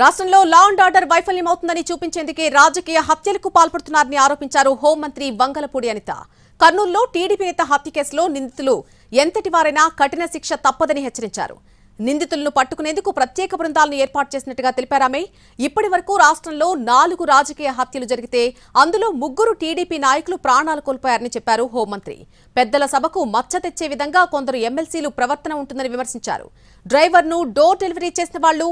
రాష్ట్రంలో law and order వైఫల్యమవుతుందని చూపించేందుకే రాజకీయ హత్యలకు పాల్పడుతున్నారని ఆరోపించారు హోంమంత్రి వంగలపూడి అనిత. కర్నూలులో టీడీపీ నేత హత్య కేసులో నిందితులు ఎంతటి వారైనా కఠిన శిక్ష తప్పదని హెచ్చరించారు. నిందితులను పట్టుకునేందుకు ప్రత్యేక బృందాలను ఏర్పాటు చేసినట్టుగా తెలిపారామె. ఇప్పటి వరకు రాష్ట్రంలో 4 రాజకీయ హత్యలు జరిగితే అందులో 3 టీడీపీ నాయకులు ప్రాణాలు కోల్పోయారని చెప్పారు హోంమంత్రి. పెద్దల సభకు మచ్చ తెచ్చే విధంగా కొందరు ఎమ్మెల్సీలు ప్రవర్తన ఉంటుందని విమర్శించారు. డ్రైవర్ను డోర్ డెలివరీ చేసిన వాళ్లు,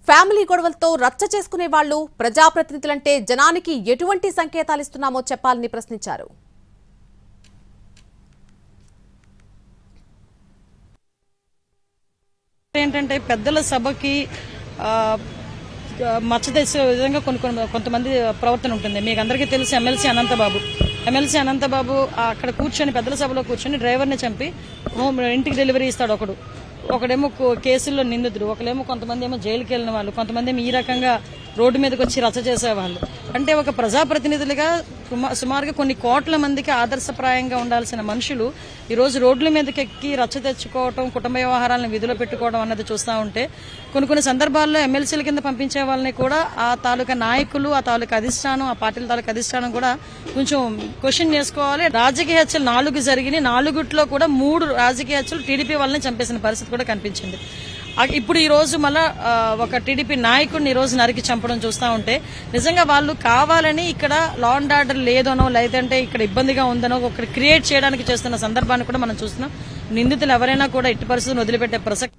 ఫ్యామిలీ గొడవలతో రచ్చ చేసుకునే వాళ్లు, ప్రజాప్రతినిధులంటే జనానికి ఎటువంటి సంకేతాలు ఇస్తున్నామో చెప్పాలని ప్రశ్నించారు. ఏంటంటే పెద్దల సభకి మచ్చ తెచ్చే విధంగా కొంతమంది ప్రవర్తన ఉంటుంది. మీకు అందరికీ తెలుసు ఎమ్మెల్సీ అనంతబాబు అక్కడ కూర్చొని పెద్దల సభలో కూర్చొని డ్రైవర్ని చంపి ఇంటికి డెలివరీ ఇస్తాడు. ఒకడేమో కేసుల్లో నిందితుడు, ఒకలేమో కొంతమంది ఏమో జైలుకి వెళ్ళిన వాళ్ళు, కొంతమంది ఏమో ఈ రకంగా రోడ్డు మీదకి వచ్చి రచ్చ చేసేవాళ్ళు. అంటే ఒక ప్రజాప్రతినిధులుగా సుమారుగా కొన్ని కోట్ల మందికి ఆదర్శప్రాయంగా ఉండాల్సిన మనుషులు ఈ రోజు రోడ్ల మీదకి ఎక్కి రచ్చ తెచ్చుకోవడం, కుటుంబ వ్యవహారాలను విధులు పెట్టుకోవడం అన్నది చూస్తూ ఉంటే కొన్ని సందర్భాల్లో ఎమ్మెల్సీల కింద పంపించే వాళ్ళని కూడా ఆ తాలూకా నాయకులు, ఆ తాలూకా అధిష్టానం, ఆ పార్టీల తాలూకా అధిష్టానం కూడా కొంచెం క్వశ్చన్ చేసుకోవాలి. రాజకీయ హత్యలు 4 జరిగినాయి. 4 కూడా 3 రాజకీయ హత్యలు టీడీపీ వాళ్ళని చంపేసిన పరిస్థితి కూడా కనిపించింది. ఇప్పుడు ఈ రోజు మళ్ళా ఒక టీడీపీ నాయకుడిని ఈ రోజు నరికి చంపడం చూస్తా ఉంటే నిజంగా వాళ్ళు కావాలని ఇక్కడ లా అండ్ ఆర్డర్ లేదనో, లేదంటే ఇక్కడ ఇబ్బందిగా ఉందనో ఒకటి క్రియేట్ చేయడానికి చేస్తున్న సందర్భాన్ని కూడా మనం చూస్తున్నాం. నిందితులు ఎవరైనా కూడా ఎట్టి పరిస్థితులను వదిలిపెట్టే ప్రసక్తి